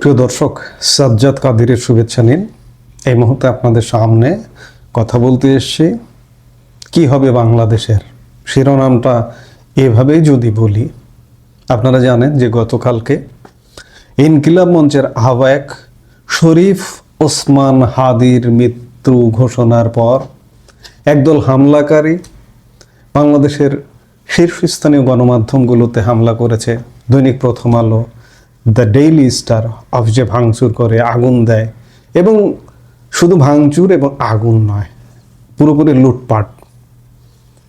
প্রিয় দর্শক, সাজ্জাদ কাদিরের শুভেচ্ছা নিন। এই মুহূর্তে আপনাদের সামনে কথা বলতে এসেছি কি হবে বাংলাদেশের। শিরোনামটা এভাবেই যদি বলি, আপনারা জানেন যে গতকালকে ইনকিলাব মঞ্চের আহ্বায়ক শরীফ ওসমান হাদির মৃত্যু ঘোষণার পর একদল হামলাকারী বাংলাদেশের শীর্ষস্থানীয় গণমাধ্যমগুলোতে হামলা করেছে। দৈনিক প্রথম আলো, দ্য ডেইলি স্টার অফিসে ভাঙচুর করে, আগুন দেয়, এবং শুধু ভাঙচুর এবং আগুন নয়, পুরোপুরি লুটপাট,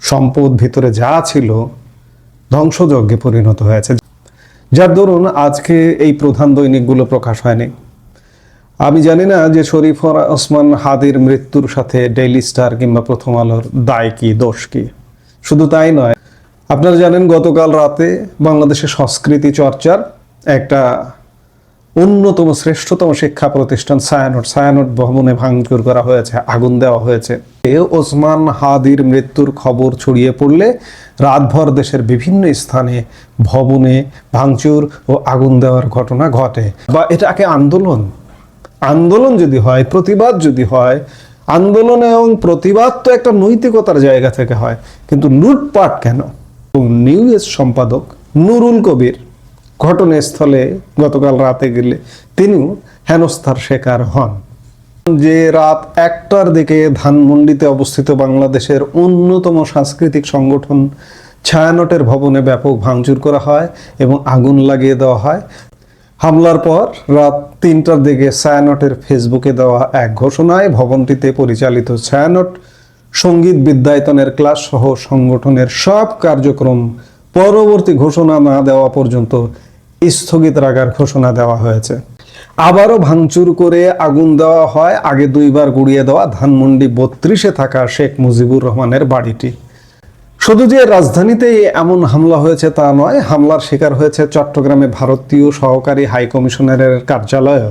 সম্পদ ভিতরে যা ছিল ধ্বংসযজ্ঞে পরিণত হয়েছে। যার দরুন আজকে এই প্রধান দৈনিকগুলো প্রকাশ হয়নি। আমি জানি না যে শরীফ ওসমান হাদির মৃত্যুর সাথে ডেইলি স্টার কিংবা প্রথম আলোর দায় কি, দোষ কি। শুধু তাই নয়, আপনারা জানেন গতকাল রাতে বাংলাদেশের সংস্কৃতি চর্চার একটা অন্যতম শ্রেষ্ঠতম শিক্ষা প্রতিষ্ঠান ছায়ানট ভবনে ভাঙচুর করা হয়েছে, আগুন দেওয়া হয়েছে। ওসমান হাদির মৃত্যুর খবর ছড়িয়ে পড়লে রাতভর দেশের বিভিন্ন স্থানে ভবনে ভাঙচুর ও আগুন দেওয়ার ঘটনা ঘটে। বা এটাকে আন্দোলন যদি হয়, প্রতিবাদ যদি হয়, আন্দোলন এবং প্রতিবাদ তো একটা নৈতিকতার জায়গা থেকে হয়, কিন্তু লুটপাট কেন? নিউজ সম্পাদক নুরুল কবির ঘটনাস্থলে গতকাল রাতে গেলে তিনিও হেনস্থার শিকার হন। যে রাত 1টার দিকে ধানমন্ডিতে অবস্থিত বাংলাদেশের অন্যতম সাংস্কৃতিক সংগঠন ছায়ানটের ভবনে ব্যাপক ভাঙচুর করা হয় এবং আগুন লাগিয়ে দেওয়া হয়। হামলার পর রাত 3টার দিকে ছায়ানটের ফেসবুকে দেওয়া এক ঘোষণায় ভবনটিতে পরিচালিত ছায়ানট সঙ্গীত বিদ্যায়তনের ক্লাস সহ সংগঠনের সব কার্যক্রম পরবর্তী ঘোষণা না দেওয়া পর্যন্ত স্থগিত রাখার ঘোষণা দেওয়া হয়েছে। আবারও ভাঙচুর করে আগুন দেওয়া হয় আগে 2বার গুড়িয়ে দেওয়া ধানমন্ডি 32-এ থাকা শেখ মুজিবুর রহমানের বাড়িটি। শুধু যে রাজধানীতে এমন হামলা হয়েছে তা নয়, হামলার শিকার হয়েছে চট্টগ্রামে ভারতীয় সহকারী হাই কমিশনারের কার্যালয়।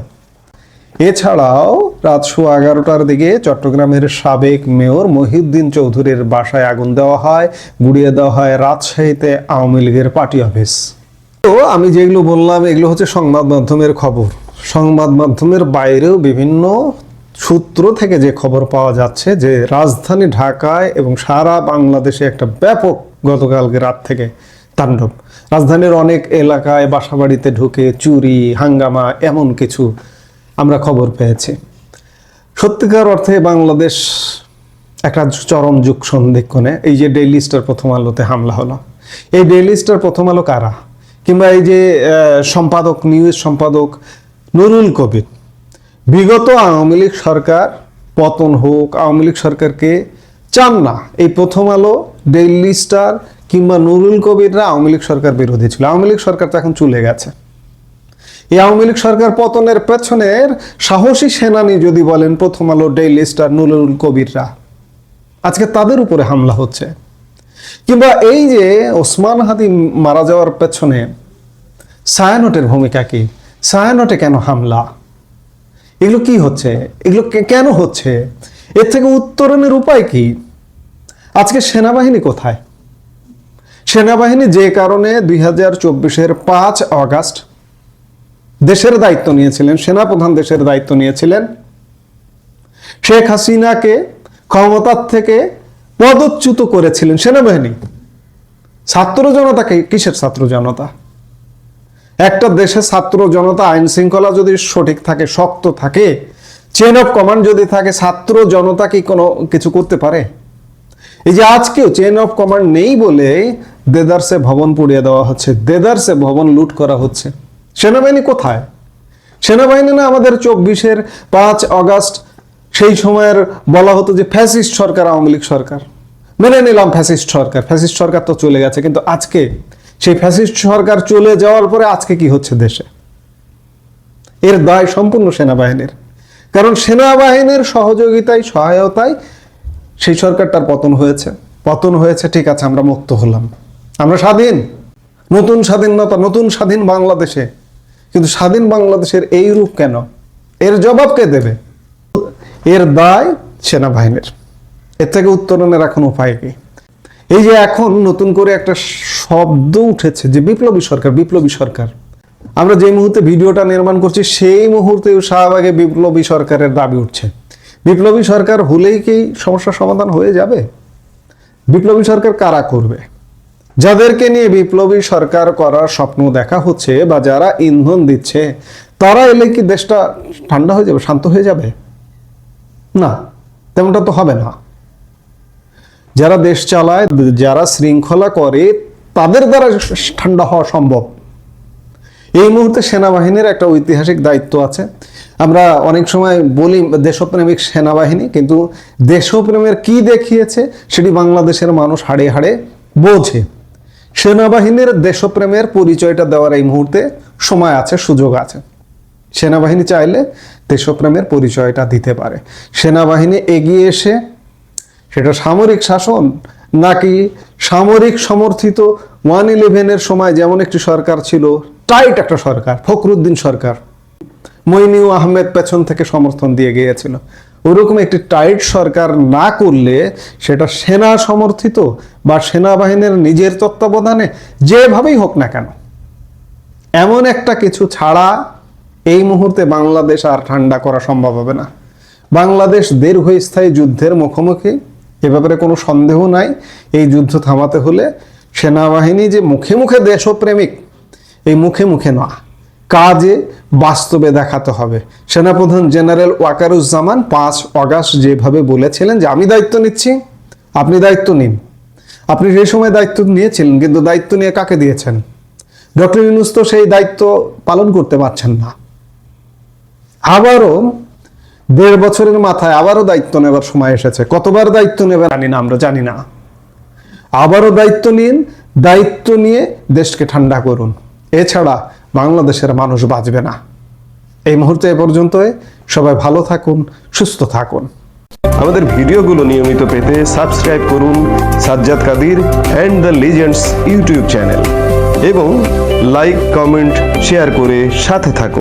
এছাড়াও রাত 11:15টার দিকে চট্টগ্রামের সাবেক মেয়র মহিউদ্দিন চৌধুরীর বাসায় আগুন দেওয়া হয়, গুড়িয়ে দেওয়া হয় রাজশাহীতে আওয়ামী লীগের পার্টি অফিস। তো আমি যেগুলো বললাম এগুলো হচ্ছে সংবাদ মাধ্যমের খবর। সংবাদ মাধ্যমের বাইরেও বিভিন্ন সূত্র থেকে যে খবর পাওয়া যাচ্ছে যে রাজধানী ঢাকায় এবং সারা বাংলাদেশে একটা ব্যাপক গতকালকে রাত থেকে তাণ্ডব। রাজধানীর অনেক এলাকায় বাসাবাড়িতে ঢুকে চুরি, হাঙ্গামা, এমন কিছু আমরা খবর পেয়েছি। সত্যিকার অর্থে বাংলাদেশ একটা চরম যুগ সন্ধিক্ষণে। এই যে ডেইলি স্টার প্রথম আলোতে হামলা হলো, এই ডেইলি স্টার প্রথম আলো কারা? কিংবা এই যে সম্পাদক, নিউজ সম্পাদক নুরুল কবির, বিগত আওয়ামী লীগ সরকার পতন হোক, আওয়ামী লীগ সরকারকে চান না। এই প্রথম আলো, ডেইলি স্টার কিংবা নুরুল কবিররা আওয়ামী লীগ সরকার বিরোধী ছিল। আওয়ামী লীগ সরকার তো এখন চলে গেছে। এই আওয়ামী লীগ সরকার পতনের পেছনের সাহসী সেনানী যদি বলেন প্রথম আলো, ডেইলি স্টার, নুরুল কবিররা, আজকে তাদের উপরে হামলা হচ্ছে। কিংবা এই যে ওসমান হাদি মারা যাওয়ার পেছনে ছায়ানটের ভূমিকা কি? ছায়ানটে কেন হামলা? এগুলো কি হচ্ছে? এগুলো কেন হচ্ছে? এর থেকে উত্তরণের উপায় কি? আজকে সেনাবাহিনী কোথায়? সেনাবাহিনী যে কারণে 2024-এর 5 অগাস্ট দেশের দায়িত্ব নিয়েছিলেন, সেনাপ্রধান দেশের দায়িত্ব নিয়েছিলেন, শেখ হাসিনাকে ক্ষমতার থেকে পদচ্যুত করেছিলেন সেনাবাহিনী। ছাত্র জনতাকে, কিসের ছাত্র জনতা? একটা দেশে ছাত্র জনতা, আইন শৃঙ্খলা যদি সঠিক থাকে, শক্ত থাকে, চেন অফ কমান্ড যদি থাকে, ছাত্র জনতা কি কোনো কিছু করতে পারে? এই যে আজকেও চেন অফ কমান্ড নেই বলে দেদারসে ভবন পুড়িয়ে দেওয়া হচ্ছে, দেদারসে ভবন লুট করা হচ্ছে। সেনাবাহিনী কোথায়? সেনাবাহিনী না আমাদের 24-এর 5 অগাস্ট সেই সময়ের বলা হতো যে ফ্যাসিস্ট সরকার, আওয়ামী লীগ সরকার। মেনে নিলাম ফ্যাসিস্ট সরকার তো চলে গেছে, কিন্তু আজকে সেই ফ্যাসিস্ট সরকার চলে যাওয়ার পরে আজকে কি হচ্ছে দেশে? এর দায় সম্পূর্ণ সেনাবাহিনীর। কারণ সেনাবাহিনীর সহযোগিতায়, সহায়তায় সেই সরকারটার পতন হয়েছে। ঠিক আছে, আমরা মুক্ত হলাম, আমরা স্বাধীন, নতুন স্বাধীনতা, নতুন স্বাধীন বাংলাদেশে। কিন্তু স্বাধীন বাংলাদেশের এই রূপ কেন? এর জবাব কে দেবে? এর দায় সেনাবাহিনীর। এর থেকে উত্তরণের এখন উপায় কি? এই যে এখন নতুন করে একটা শব্দ উঠেছে যে বিপ্লবী সরকার। আমরা যে মুহূর্তে ভিডিওটা নির্মাণ করছি সেই মুহূর্তেও শাহবাগে বিপ্লবী সরকারের দাবি উঠছে। বিপ্লবী সরকার হলেই কি সমস্যার সমাধান হয়ে যাবে? বিপ্লবী সরকার কারা করবে? যাদেরকে নিয়ে বিপ্লবী সরকার করার স্বপ্ন দেখা হচ্ছে বা যারা ইন্ধন দিচ্ছে, তারা এলে কি দেশটা ঠান্ডা হয়ে যাবে, শান্ত হয়ে যাবে? না, তেমনটা তো হবে না। যারা দেশ চালায়, যারা শৃঙ্খলা করে, তাদের দ্বারা ঠান্ডা হওয়া সম্ভব। এই মুহূর্তে সেনাবাহিনীর একটা ঐতিহাসিক দায়িত্ব আছে। আমরা অনেক সময় বলি দেশপ্রেমিক সেনাবাহিনী, কিন্তু দেশপ্রেমের কি দেখিয়েছে সেটি বাংলাদেশের মানুষ হাড়ে হাড়ে বোঝে। সেনাবাহিনীর দেশপ্রেমের পরিচয়টা দেওয়ার এই মুহূর্তে সময় আছে, সুযোগ আছে। সেনাবাহিনী চাইলে দেশপ্রেমের পরিচয়টা দিতে পারে। সেনাবাহিনী এগিয়ে এসে সেটা সামরিক শাসন নাকি সামরিক সমর্থিত 1/11-এর সময় যেমন একটি সরকার ছিল, টাইট একটা সরকার, ফখরুদ্দিন সরকার, মইনুল আহমেদ পেছন থেকে সমর্থন দিয়ে গিয়েছিল, ওরকম একটি টাইট সরকার না করলে সেটা সেনা সমর্থিত বা সেনাবাহিনীর নিজের তত্ত্বাবধানে যেভাবেই হোক না কেন, এমন একটা কিছু ছাড়া এই মুহূর্তে বাংলাদেশ আর ঠান্ডা করা সম্ভব হবে না। বাংলাদেশ দীর্ঘস্থায়ী যুদ্ধের মুখোমুখি, এ ব্যাপারে কোনো সন্দেহ নাই। এই যুদ্ধ থামাতে হলে সেনাবাহিনী যে মুখে মুখে দেশপ্রেমিক, এই মুখে মুখে না, কাজে বাস্তবে দেখাতে হবে। সেনাপ্রধান জেনারেল ওয়াকারুজ্জামান 5 অগাস্ট যেভাবে বলেছিলেন যে আমি দায়িত্ব নিচ্ছি, আপনি দায়িত্ব নিন। আপনি সেই সময় দায়িত্ব নিয়েছিলেন, কিন্তু দায়িত্ব নিয়ে কাকে দিয়েছেন? ডক্টর ইউনূস তো সেই দায়িত্ব পালন করতে পারছেন না। আবারও 1.5 বছরের মাথায় আবারও দায়িত্ব নেবার সময় এসেছে। কতবার দায়িত্ব নেবেন জানি না, আমরা জানি না। আবারও দায়িত্ব নিন, দায়িত্ব নিয়ে দেশকে ঠান্ডা করুন। এছাড়া বাংলাদেশের মানুষ বাঁচবে না। এই মুহূর্তে এ পর্যন্তই। সবাই ভালো থাকুন, সুস্থ থাকুন। আমাদের ভিডিওগুলো নিয়মিত পেতে সাবস্ক্রাইব করুন Sajjad Kadir and the legends YouTube channel এবং লাইক, কমেন্ট, শেয়ার করে সাথে থাকুন।